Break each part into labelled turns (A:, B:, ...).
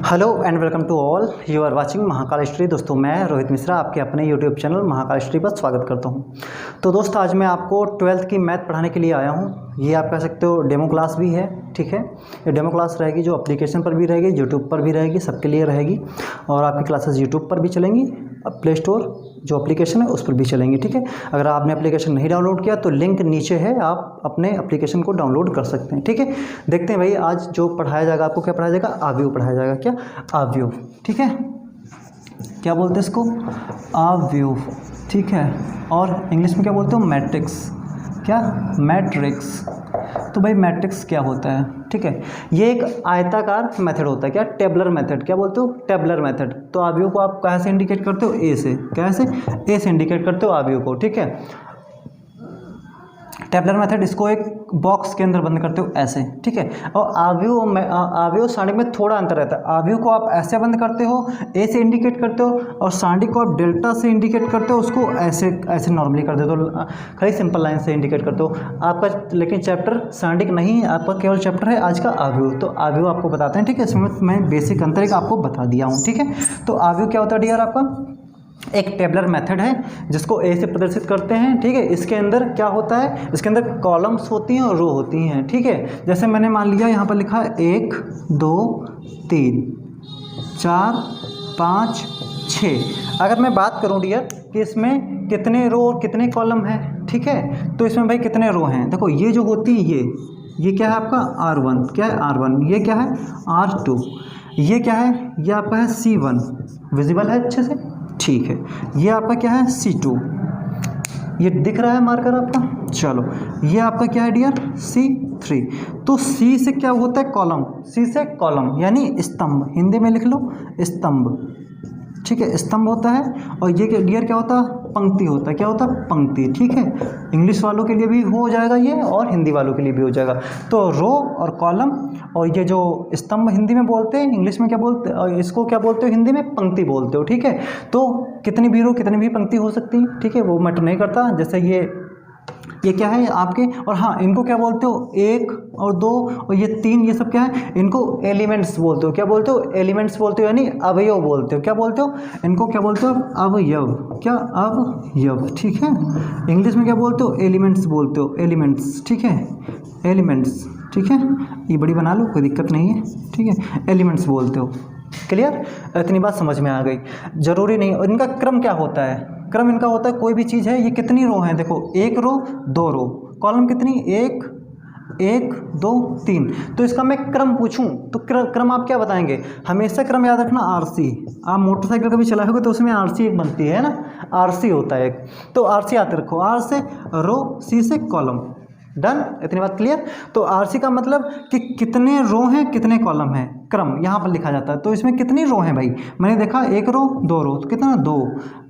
A: Hello and welcome to all, you are watching Mahakal history. दोस्तों मैं रोहित मिश्रा आपके अपने यूट्यूब चैनल महाकाल हिस्ट्री पर स्वागत करता हूं। तो दोस्तों आज मैं आपको 12th की मैथ पढ़ाने के लिए आया हूं। ये आप कह सकते हो डेमो क्लास भी है, ठीक है। ये डेमो क्लास रहेगी जो एप्लीकेशन पर भी रहेगी, यूट्यूब पर भी रहेगी, सबके लिए रहेगी। और आपकी क्लासेस यूट्यूब पर भी चलेंगी, प्ले स्टोर जो एप्लीकेशन है उस पर भी चलेंगी, ठीक है। अगर आपने एप्लीकेशन नहीं डाउनलोड किया तो लिंक नीचे है, आप अपने एप्लीकेशन को डाउनलोड कर सकते हैं, ठीक है। देखते हैं भाई आज जो पढ़ाया जाएगा, आपको क्या पढ़ाया जाएगा, आव्यूह पढ़ाया जाएगा। क्या आव्यूह, ठीक है। क्या बोलते हैं इसको, आव्यूह, ठीक है। और इंग्लिश में क्या बोलते हो, मैट्रिक्स। क्या, मैट्रिक्स। तो भाई मैट्रिक्स क्या होता है, ठीक है। ये एक आयताकार मेथड होता है। क्या, टेबलर मेथड। क्या बोलते हो, टेबलर मेथड। तो आव्यूह को आप कहाँ से इंडिकेट करते हो, ए से। कैसे, ए से इंडिकेट करते हो आव्यूह को, ठीक है। टेबलर मेथड, इसको एक बॉक्स के अंदर बंद करते हो ऐसे, ठीक है। और आव्यूह सारणी में थोड़ा अंतर रहता है। आव्यूह को आप ऐसे बंद करते हो, ए से इंडिकेट करते हो, और सारणी को आप डेल्टा से इंडिकेट करते हो, उसको ऐसे ऐसे नॉर्मली कर देते हो, खाली सिंपल लाइन से इंडिकेट करते हो आपका। लेकिन चैप्टर सारणी नहीं है आपका, केवल चैप्टर है आज का आव्यूह। तो आव्यूह आपको बताते हैं, ठीक है। इसमें मैं बेसिक अंतर एक आपको बता दिया हूँ, ठीक है। तो आव्यूह क्या होता है डियर, आपका एक टेबलर मेथड है जिसको ए से प्रदर्शित करते हैं, ठीक है। इसके अंदर क्या होता है, इसके अंदर कॉलम्स होती हैं और रो होती हैं, ठीक है। जैसे मैंने मान लिया यहाँ पर लिखा है 1 2 3 4 5 6। अगर मैं बात करूँ डियर कि इसमें कितने रो और कितने कॉलम हैं, ठीक है। तो इसमें भाई कितने रो हैं, देखो ये जो होती है ये क्या है आपका R1, क्या है R1, ये क्या है R2, ये क्या है, ये आपका है C1, विजिबल है अच्छे से, ठीक है। ये आपका क्या है C2, ये दिख रहा है मार्कर आपका। चलो ये आपका क्या है डियर, C3। तो C से क्या होता है, कॉलम। C से कॉलम यानी स्तंभ, हिंदी में लिख लो स्तंभ, ठीक है। स्तंभ होता है। और ये डियर क्या होता है, पंक्ति होता है। क्या होता है, पंक्ति, ठीक है। इंग्लिश वालों के लिए भी हो जाएगा ये, और हिंदी वालों के लिए भी हो जाएगा। तो रो और कॉलम, और ये जो स्तंभ हिंदी में बोलते हैं, इंग्लिश में क्या बोलते हैं, इसको क्या बोलते हो हिंदी में, पंक्ति बोलते हो, ठीक है। तो कितनी भी रो कितनी भी पंक्ति हो सकती है, ठीक है, वो मैटर नहीं करता। जैसे ये क्या है आपके, और हाँ इनको क्या बोलते हो, 1 और 2 और ये 3, ये सब क्या है, इनको एलिमेंट्स बोलते हो। क्या बोलते हो, एलिमेंट्स बोलते हो, यानी अवयव बोलते हो। क्या बोलते हो, इनको क्या बोलते हो, अवयव। क्या, अवयव, ठीक है। इंग्लिश में क्या बोलते हो, एलिमेंट्स बोलते हो, एलिमेंट्स, ठीक है, एलिमेंट्स, ठीक है। ये बड़ी बना लो, कोई दिक्कत नहीं है, ठीक है। एलिमेंट्स बोलते हो, क्लियर। इतनी बात समझ में आ गई। जरूरी नहीं, और इनका क्रम क्या होता है, क्रम इनका होता है, कोई भी चीज़ है, ये कितनी रो हैं, देखो 1 रो 2 रो, कॉलम कितनी, 1 1 2 3। तो इसका मैं क्रम पूछूं तो क्रम आप क्या बताएंगे, हमेशा क्रम याद रखना RC। आप मोटरसाइकिल कभी चलाए होगे तो उसमें RC एक बनती है ना, RC होता है एक। तो RC याद रखो, R से रो, C से कॉलम, डन। इतनी बात क्लियर। तो RC का मतलब कि कितने रो हैं कितने कॉलम हैं, क्रम यहाँ पर लिखा जाता है। तो इसमें कितनी रो हैं भाई, मैंने देखा 1 रो 2 रो, तो कितना 2,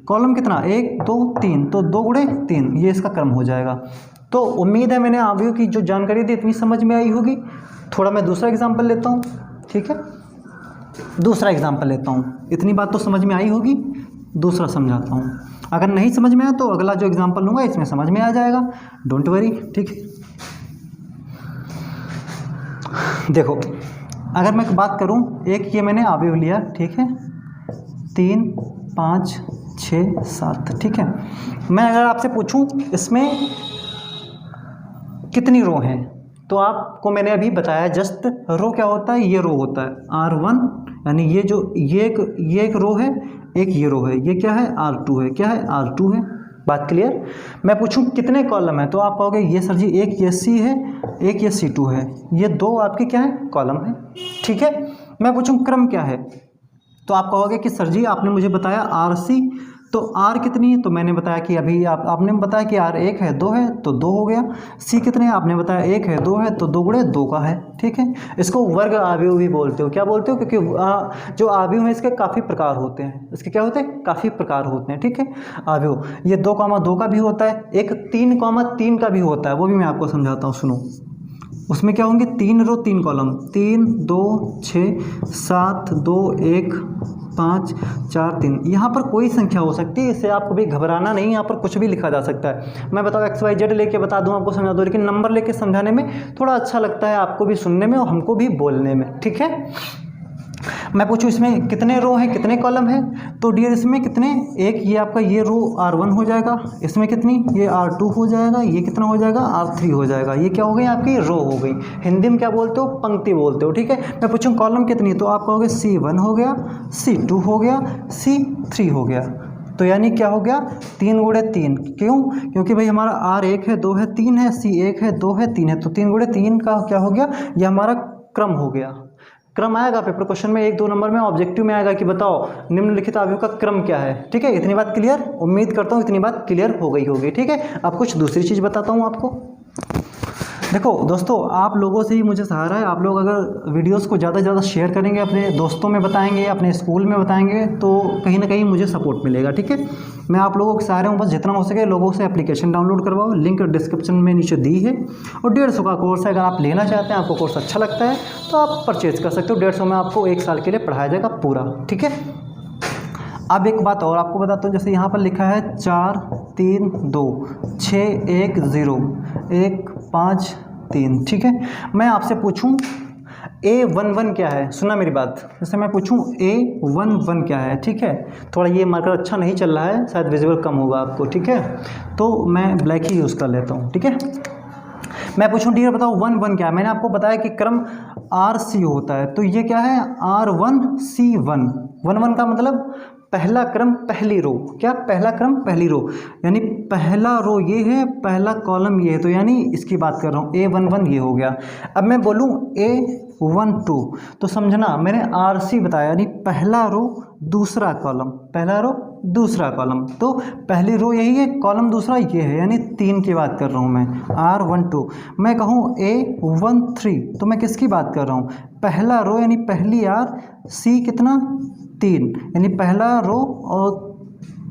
A: कॉलम कितना 1 2 3, तो 2 गुणे 3, ये इसका क्रम हो जाएगा। तो उम्मीद है मैंने आव्यूह की जो जानकारी दी इतनी समझ में आई होगी। थोड़ा मैं दूसरा एग्जाम्पल लेता हूँ, ठीक है। दूसरा एग्जाम्पल लेता हूँ, इतनी बात तो समझ में आई होगी, दूसरा समझाता हूँ। अगर नहीं समझ में आया तो अगला जो एग्जाम्पल लूँगा इसमें समझ में आ जाएगा, डोंट वरी, ठीक है। देखो अगर मैं बात करूं, एक ये मैंने आव्यूह लिया, ठीक है, 3 5 6 7, ठीक है। मैं अगर आपसे पूछूं इसमें कितनी रो हैं, तो आपको मैंने अभी बताया जस्ट, रो क्या होता है, ये रो होता है R1, यानी ये जो ये एक रो है, एक ये रो है, ये क्या है R2 है, क्या है R2 है। बात क्लियर। मैं पूछूं कितने कॉलम है, तो आप कहोगे ये सर जी एक ये C है, एक ये C2 है, ये 2 आपके क्या है, कॉलम है, ठीक है। मैं पूछूं क्रम क्या है, तो आप कहोगे कि सर जी आपने मुझे बताया RC, तो R कितनी है, तो मैंने बताया कि अभी आपने बताया कि R 1 है 2 है तो 2 हो गया। C कितने, आपने बताया 1 है 2 है तो 2 गुणे 2 का है, ठीक है। इसको वर्ग आव्यूह भी बोलते हो। क्या बोलते हो, क्योंकि जो आव्यूह है इसके काफ़ी प्रकार होते हैं, इसके क्या होते हैं, काफ़ी प्रकार होते हैं, ठीक है। आव्यूह ये 2, 2 का भी होता है, एक 3, 3 का भी होता है, वो भी मैं आपको समझाता हूँ, सुनो। उसमें क्या होंगे, 3 रो 3 कॉलम, 3 2 6 7 2 1 5 4 3। यहाँ पर कोई संख्या हो सकती है, इससे आपको भी घबराना नहीं, यहाँ पर कुछ भी लिखा जा सकता है। मैं बताऊँ XYZ लेके बता दूँ, आपको समझा दूँ, लेकिन नंबर लेके समझाने में थोड़ा अच्छा लगता है, आपको भी सुनने में और हमको भी बोलने में, ठीक है। मैं पूछूं इसमें कितने रो हैं कितने कॉलम हैं, तो डियर इसमें कितने, एक ये आपका ये रो R1 हो जाएगा, इसमें कितनी ये R2 हो जाएगा, ये कितना हो जाएगा R3 हो जाएगा। ये क्या हो गई आपकी रो हो गई, हिंदी में क्या बोलते हो पंक्ति बोलते हो, ठीक है। मैं पूछूं कॉलम कितनी, तो आप कहोगे C1 हो गया, C2 हो गया, C3 हो गया। तो यानी क्या हो गया 3 गुणे 3, क्यों, क्योंकि भाई हमारा R 1 है 2 है 3 है, C 1 है 2 है 3 है, तो 3 गुणे 3 का क्या हो गया, ये हमारा क्रम हो गया। क्रम आएगा पेपर क्वेश्चन में 1-2 नंबर में, ऑब्जेक्टिव में आएगा कि बताओ निम्नलिखित अवयव का क्रम क्या है, ठीक है। इतनी बात क्लियर, उम्मीद करता हूँ इतनी बात क्लियर हो गई होगी, ठीक है। अब कुछ दूसरी चीज़ बताता हूँ आपको। देखो दोस्तों, आप लोगों से ही मुझे सहारा है। आप लोग अगर वीडियोस को ज़्यादा से ज़्यादा शेयर करेंगे, अपने दोस्तों में बताएंगे, अपने स्कूल में बताएंगे, तो कहीं ना कहीं मुझे सपोर्ट मिलेगा, ठीक है। मैं आप लोगों के सहारे हूँ, बस जितना हो सके लोगों से एप्लीकेशन डाउनलोड करवाओ, लिंक डिस्क्रिप्शन में नीचे दी है। और 150 का कोर्स है, अगर आप लेना चाहते हैं, आपको कोर्स अच्छा लगता है तो आप परचेज़ कर सकते हो। 150 में आपको 1 साल के लिए पढ़ाया जाएगा पूरा, ठीक है। अब एक बात और आपको बताता हूँ, जैसे यहाँ पर लिखा है 4 3 2 6 1 0 1 5 3, ठीक है। मैं आपसे पूछूं A11 क्या है, सुना मेरी बात, जैसे मैं पूछूं A11 क्या है, ठीक है। थोड़ा ये मार्कर अच्छा नहीं चल रहा है, शायद विजुअल कम होगा आपको, ठीक है, तो मैं ब्लैक ही यूज़ कर लेता हूँ, ठीक है। मैं पूछूं डियर बताओ 1 क्या है, मैंने आपको बताया कि क्रम RC होता है, तो ये क्या है R1C1। 1 का मतलब पहला क्रम पहली रो, क्या पहला क्रम पहली रो, यानी पहला रो ये है, पहला कॉलम ये है, तो यानी इसकी बात कर रहा हूँ A11 ये हो गया। अब मैं बोलूँ A12 तो समझना मैंने RC बताया, यानी पहला रो दूसरा कॉलम, पहला रो दूसरा कॉलम, तो पहली रो यही है, कॉलम दूसरा ये है, यानी 3 की बात कर रहा हूँ मैं R12। मैं कहूँ A13 तो मैं किसकी बात कर रहा हूँ, पहला रो यानी पहली R, C कितना 3, यानी पहला रो और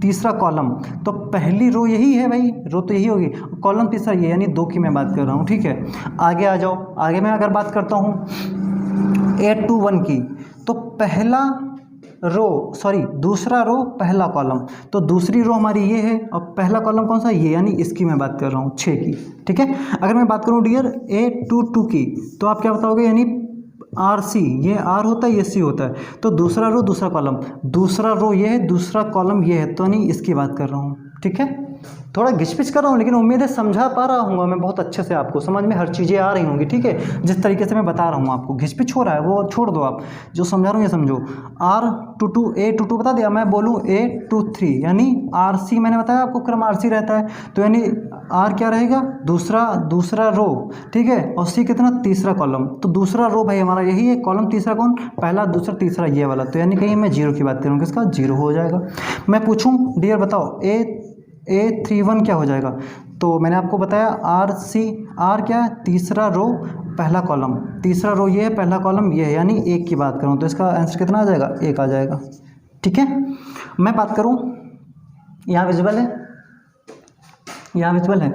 A: तीसरा कॉलम, तो पहली रो यही है भाई, रो तो यही होगी, कॉलम तीसरा ये, यानी 2 की मैं बात कर रहा हूँ, ठीक है। आगे आ जाओ, आगे मैं अगर बात करता हूँ A21 की, तो पहला रो सॉरी दूसरा रो पहला कॉलम, तो दूसरी रो हमारी ये है और पहला कॉलम कौन सा ये, यानी इसकी मैं बात कर रहा हूँ 6 की, ठीक है। अगर मैं बात करूँ डियर A22 की, तो आप क्या बताओगे, यानी RC, ये R होता है ये C होता है, तो दूसरा रो दूसरा कॉलम, दूसरा रो ये है दूसरा कॉलम ये है, तो यानी इसकी बात कर रहा हूँ, ठीक है। थोड़ा घिचपिच कर रहा हूँ, लेकिन उम्मीद है समझा पा रहा हूँ मैं बहुत अच्छे से, आपको समझ में हर चीज़ें आ रही होंगी, ठीक है। जिस तरीके से मैं बता रहा हूँ आपको, घिचपिच हो रहा है वो छोड़ दो, आप जो समझा रहा हूँ ये समझो। R22 A22 बता दिया, मैं बोलूँ A23, यानी RC मैंने बताया आपको क्रम RC रहता है, तो यानी R क्या रहेगा दूसरा रो, ठीक है, और C कितना तीसरा कॉलम, तो दूसरा रो भाई हमारा यही है, कॉलम तीसरा कौन, पहला दूसरा तीसरा ये वाला, तो यानी कहीं मैं 0 की बात करूँ, किसका 0 हो जाएगा। मैं पूछूँ डियर बताओ A31 क्या हो जाएगा, तो मैंने आपको बताया R क्या है तीसरा रो पहला कॉलम, तीसरा रो ये है पहला कॉलम ये है, यानी 1 की बात करूँ तो इसका आंसर कितना आ जाएगा 1 आ जाएगा, ठीक है। मैं बात करूँ, यहाँ विजुअल है, यहाँ विजुअल है,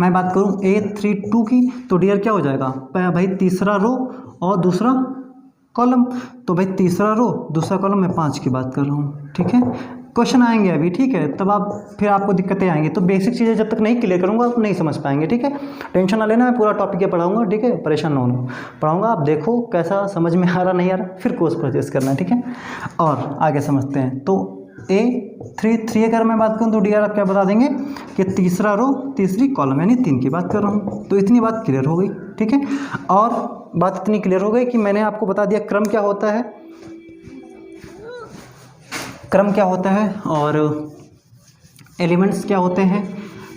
A: मैं बात करूँ A32 की, तो डियर क्या हो जाएगा भाई तीसरा रो और दूसरा कॉलम, तो भाई तीसरा रो दूसरा कॉलम, मैं 5 की बात कर रहा हूँ, ठीक है। क्वेश्चन आएंगे अभी, ठीक है, तब आप फिर आपको दिक्कतें आएंगी, तो बेसिक चीज़ें जब तक नहीं क्लियर करूँगा आप नहीं समझ पाएंगे, ठीक है। टेंशन ना लेना, मैं पूरा टॉपिक ये पढ़ाऊँगा, ठीक है, परेशान ना होना, पढ़ाऊँगा, आप देखो कैसा समझ में आ रहा नहीं आ रहा, फिर कोर्स परचेस करना है, ठीक है। और आगे समझते हैं, तो A33 अगर मैं बात करूँ तो डियर आप क्या बता देंगे कि तीसरा रो तीसरी कॉलम, यानी 3 की बात कर रहा हूँ, तो इतनी बात क्लियर हो गई, ठीक है। और बात इतनी क्लियर हो गई कि मैंने आपको बता दिया क्रम क्या होता है, क्रम क्या होता है, और एलिमेंट्स क्या होते हैं,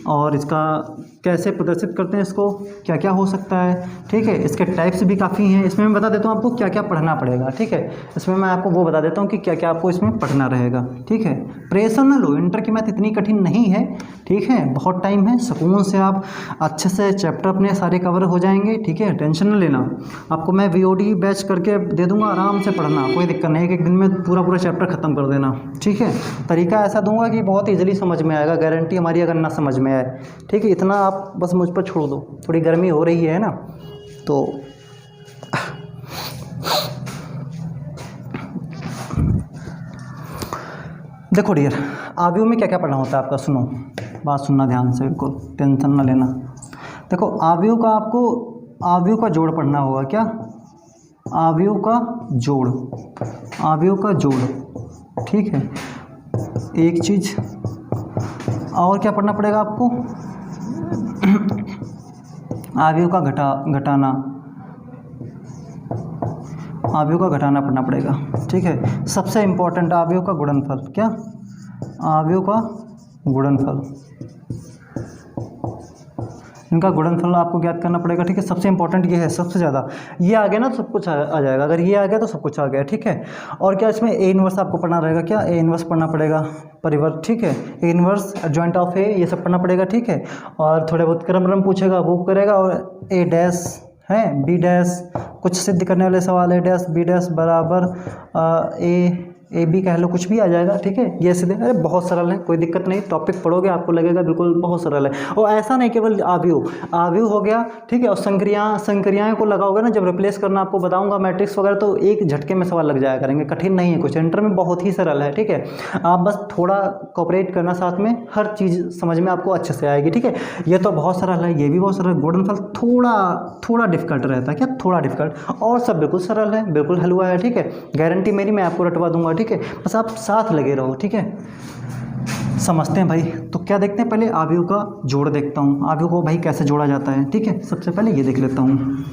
A: और इसका कैसे प्रदर्शित करते हैं, इसको क्या क्या हो सकता है, ठीक है। इसके टाइप्स भी काफ़ी हैं, इसमें मैं बता देता हूँ आपको क्या क्या पढ़ना पड़ेगा, ठीक है। इसमें मैं आपको वो बता देता हूँ कि क्या क्या आपको इसमें पढ़ना रहेगा, ठीक है। प्रेशर न लो, इंटर की मैथ इतनी कठिन नहीं है, ठीक है, बहुत टाइम है, सुकून से आप अच्छे से चैप्टर अपने सारे कवर हो जाएंगे, ठीक है, टेंशन न लेना। आपको मैं VOD बैच करके दे दूँगा, आराम से पढ़ना, कोई दिक्कत नहीं, एक दिन में पूरा चैप्टर ख़त्म कर देना, ठीक है। तरीका ऐसा दूंगा कि बहुत ईजिली समझ में आएगा, गारंटी हमारी अगर ना समझ में आए, ठीक है। इतना आप बस मुझ पर छोड़ दो, थोड़ी गर्मी हो रही है ना, तो देखो डियर, आव्यूह में क्या क्या पढ़ना होता है आपका, सुनो, बात सुनना ध्यान से, बिल्कुल टेंशन ना लेना। देखो आव्यूह का आपको आव्यूह का जोड़ पढ़ना होगा, क्या अवयव का जोड़, अवयव का जोड़, ठीक है। एक चीज़ और क्या पढ़ना पड़ेगा आपको, अवयव का घटाना, अवयव का घटाना पढ़ना पड़ेगा, ठीक है। सबसे इम्पोर्टेंट अवयव का गुणनफल, क्या, अवयव का गुणनफल, इनका गुणनफल आपको ज्ञात करना पड़ेगा, ठीक है। सबसे इंपॉर्टेंट ये है, सबसे ज़्यादा ये आ गया ना तो सब कुछ आ जाएगा, अगर ये आ गया तो सब कुछ आ गया, ठीक है। और क्या इसमें ए इनवर्स आपको पढ़ना रहेगा, क्या ए इनवर्स पढ़ना पड़ेगा, परिवर्त, ठीक है। ए इनवर्स एडजॉइंट ऑफ ए, ये सब पढ़ना पड़ेगा, ठीक है। और थोड़े बहुत क्रम पूछेगा वो करेगा, और ए डैश है, बी डैश कुछ सिद्ध करने वाले सवाल, ए डैश बी डैश बराबर ए बी कह लो, कुछ भी आ जाएगा, ठीक है। ये सीधे, अरे बहुत सरल है, कोई दिक्कत नहीं, टॉपिक पढ़ोगे आपको लगेगा बिल्कुल बहुत सरल है। और ऐसा नहीं केवल अवयव हो गया, ठीक है। और संक्रियाएं को लगाओगे ना, जब रिप्लेस करना आपको बताऊंगा मैट्रिक्स वगैरह, तो एक झटके में सवाल लग जाया करेंगे, कठिन नहीं है कुछ, इंटर में बहुत ही सरल है, ठीक है। आप बस थोड़ा कोऑपरेट करना साथ में, हर चीज़ समझ में आपको अच्छे से आएगी, ठीक है। ये तो बहुत सरल है, ये भी बहुत सरल, गुणनफल थोड़ा डिफिकल्ट रहता है, क्या थोड़ा डिफिकल्ट, और सब बिल्कुल सरल है, बिल्कुल हलवा है, ठीक है। गारंटी मेरी, मैं आपको रटवा दूंगा, ठीक है। बस आप साथ लगे रहो, ठीक है। समझते हैं भाई, तो क्या देखते हैं, पहले अवयव का जोड़ देखता हूँ, अवयव को भाई कैसे जोड़ा जाता है, ठीक है। सबसे पहले ये देख लेता हूँ।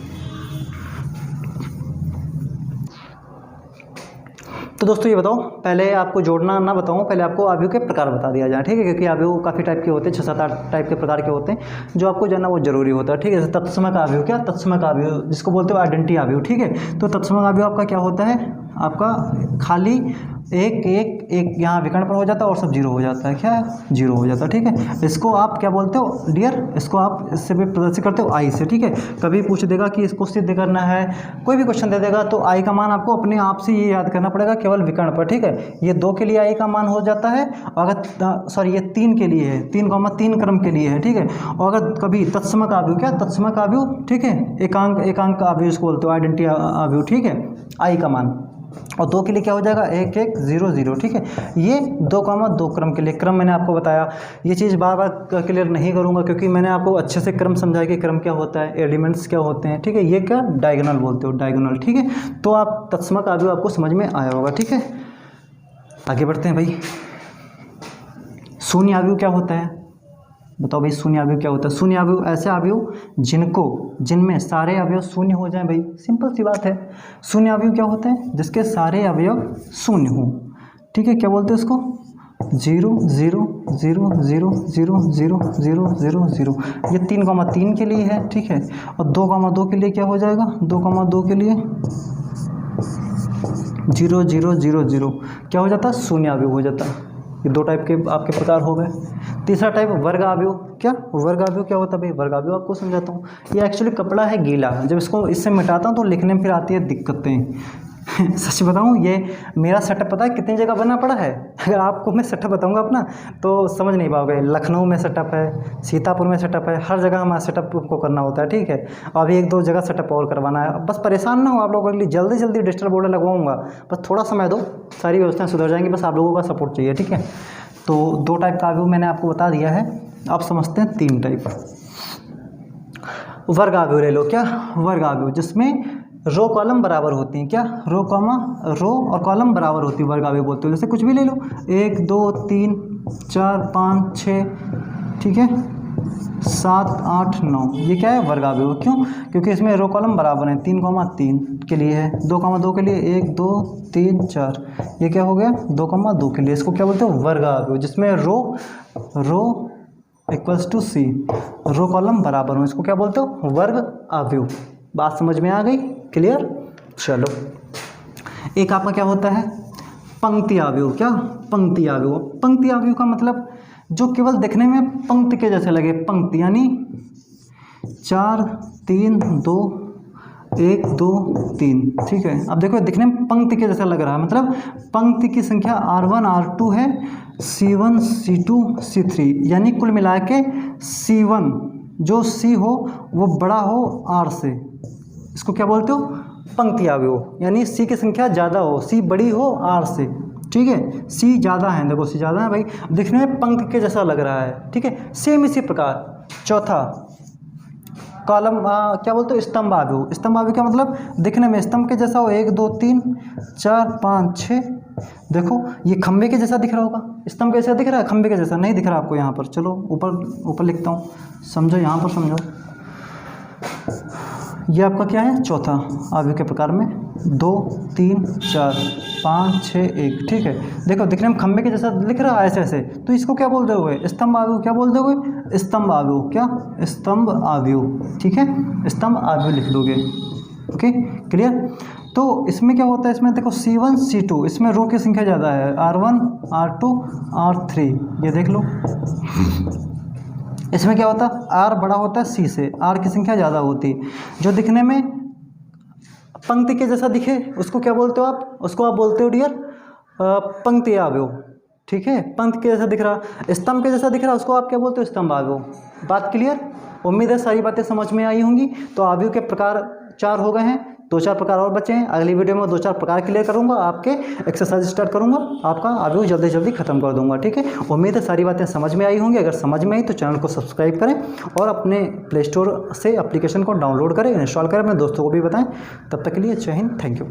A: तो दोस्तों ये बताओ, पहले आपको जोड़ना ना बताऊं, पहले आपको अवयव के प्रकार बता दिया जाए, ठीक है। क्योंकि अवयव काफ़ी टाइप के होते हैं, 6-7-8 टाइप के प्रकार के होते हैं, जो आपको जानना वो जरूरी होता है, ठीक है। जैसे तत्समक अवयव, क्या तत्समक अवयव, जिसको बोलते हो आइडेंटिटी अवयव, ठीक है। तो तत्समक अवयव आपका क्या होता है, आपका खाली एक यहाँ विकर्ण पर हो जाता है और सब जीरो हो जाता है, क्या जीरो हो जाता है, ठीक है। इसको आप क्या बोलते हो डियर, इसको आप इससे भी प्रदर्शित करते हो आई से, ठीक है। कभी पूछ देगा कि इसको सिद्ध करना है, कोई भी क्वेश्चन दे देगा, तो आई का मान आपको अपने आप से ये याद करना पड़ेगा, केवल विकर्ण पर, ठीक है। ये 2 के लिए आई का मान हो जाता है, अगर सॉरी ये 3 के लिए है, 3 क्रम के लिए है, ठीक है। और अगर कभी तत्समक अवयव, क्या तत्समक अवयव, ठीक है, एकांक अवयव इसको बोलते हो, आइडेंटिटी अवयव, ठीक है, आई का मान। और 2 के लिए क्या हो जाएगा 1 1 0 0, ठीक है। ये 2 क्रम के लिए, क्रम मैंने आपको बताया, ये चीज़ बार बार क्लियर नहीं करूँगा, क्योंकि मैंने आपको अच्छे से क्रम समझाया कि क्रम क्या होता है, एलिमेंट्स क्या होते हैं, ठीक है। ये क्या डायगोनल बोलते हो, डायगोनल, ठीक है। तो आप तत्समक अवयव आपको समझ में आया होगा, ठीक है। आगे बढ़ते हैं भाई। शून्य अवयव क्या होता है, बताओ भाई, शून्य अवयव क्या होता है। शून्य अवयव ऐसे अवयव जिनमें सारे अवयव शून्य हो जाएं भाई, सिंपल सी बात है। शून्य अवयव क्या होते हैं, जिसके सारे अवयव शून्य हों, ठीक है। क्या बोलते हैं इसको, 0 0 0 0 0 0 0 0 0, ये 3,3 के लिए है, ठीक है। और 2,2 के लिए क्या हो जाएगा, 2,2 के लिए 0 0 0 0 क्या हो जाता है, शून्य अवयव हो जाता है। ये 2 टाइप के आपके प्रकार हो गए। तीसरा टाइप वर्ग अवयव, क्या वर्ग अवयव क्या होता है भाई, वर्ग अवयव आपको समझाता हूँ। ये एक्चुअली कपड़ा है गीला, जब इसको इससे मिटाता हूँ तो लिखने में फिर आती है दिक्कतें। सच बताऊँ, ये मेरा सेटअप पता है कितनी जगह बना पड़ा है, अगर आपको मैं सेटअप बताऊँगा अपना तो समझ नहीं पाओगे। लखनऊ में सेटअप है, सीतापुर में सेटअप है, हर जगह हमारा सेटअप को करना होता है, ठीक है। अभी 1-2 जगह सेटअप और करवाना है, बस परेशान ना हो आप लोगों के लिए, जल्दी जल्दी डिजिटल बोर्ड लगवाऊँगा, बस थोड़ा समय दो, सारी व्यवस्थाएँ सुधर जाएंगी, बस आप लोगों का सपोर्ट चाहिए, ठीक है। तो 2 टाइप का अवयव मैंने आपको बता दिया है, आप समझते हैं 3 टाइप। वर्ग अवयव ले लो, क्या वर्ग अवयव, जिसमें रो कॉलम बराबर होती हैं, क्या रो और कॉलम बराबर होती है, वर्ग अवयव बोलते हो। जैसे कुछ भी ले लो, 1 2 3 4 5 6, ठीक है, 7 8 9, ये क्या है वर्ग अवयव। क्यों, क्योंकि इसमें रो कॉलम बराबर हैं, 3,3 के लिए है, 2,2 के लिए 1 2 3 4, ये क्या हो गया 2,2 के लिए। इसको क्या बोलते हैं वर्ग अवयव, जिसमें row equals to C, row column बराबर हो, इसको क्या बोलते हो वर्ग अवयव। बात समझ में आ गई, क्लियर। चलो, एक आपका क्या होता है पंक्ति अवयव, क्या पंक्ति अवयव। पंक्ति अवयव का मतलब जो केवल दिखने में पंक्ति के जैसे लगे, पंक्ति यानी 4 3 2 1 2 3, ठीक है। अब देखो दिखने में पंक्ति के जैसा लग रहा है, मतलब पंक्ति की संख्या R1 R2 है, C1 C2 C3, यानी कुल मिला के C1 जो C हो वो बड़ा हो R से, इसको क्या बोलते हो पंक्ति अवयव। यानी C की संख्या ज़्यादा हो, C बड़ी हो R से, ठीक है। C ज़्यादा है, देखो C ज़्यादा है भाई, दिखने में पंक्ति के जैसा लग रहा है, ठीक है। सेम इसी प्रकार चौथा कॉलम क्या बोलते हो, स्तंभ आव्यूह। स्तंभ आव्यूह का मतलब दिखने में स्तंभ के जैसा हो, 1 2 3 4 5 6। देखो ये खंबे के जैसा दिख रहा होगा, स्तंभ कैसा दिख रहा है, खंबे के जैसा नहीं दिख रहा आपको यहाँ पर। चलो ऊपर लिखता हूँ, समझो यहाँ पर समझो। ये आपका क्या है, चौथा आव्यूह के प्रकार में, 2 3 4 5 6 1, ठीक है। देखो दिखने में खंबे के जैसा दिख रहा है ऐसे ऐसे, तो इसको क्या बोल दोगे, स्तंभ आव्यूह। क्या बोल दोगे, स्तंभ आव्यूह। क्या, स्तंभ आव्यूह, ठीक है, स्तंभ आव्यूह लिख दोगे। Okay clear. तो इसमें क्या होता है, इसमें देखो C1 C2, इसमें रो की संख्या ज़्यादा है, R1 R2 R3, ये देख लो। इसमें क्या होता है, R बड़ा होता है C से, R की संख्या ज़्यादा होती है। जो दिखने में पंक्ति के जैसा दिखे उसको क्या बोलते हो आप, उसको आप बोलते हो डियर पंक्ति आव्यूह, ठीक है। पंक्ति के जैसा दिख रहा, स्तंभ के जैसा दिख रहा, उसको आप क्या बोलते हो, स्तंभ आव्यूह। बात क्लियर। उम्मीद है सारी बातें समझ में आई होंगी। तो आव्यूह के प्रकार 4 हो गए हैं, 2-4 प्रकार और बचे हैं। अगली वीडियो में 2-4 प्रकार क्लियर करूंगा, आपके एक्सरसाइज स्टार्ट करूंगा, आपका आव्यूह जल्दी जल्दी खत्म कर दूंगा, ठीक है। उम्मीद है सारी बातें समझ में आई होंगी। अगर समझ में आई तो चैनल को सब्सक्राइब करें और अपने प्ले स्टोर से एप्लीकेशन को डाउनलोड करें, इंस्टॉल करें, अपने दोस्तों को भी बताएं। तब तक के लिए जय हिंद, थैंक यू।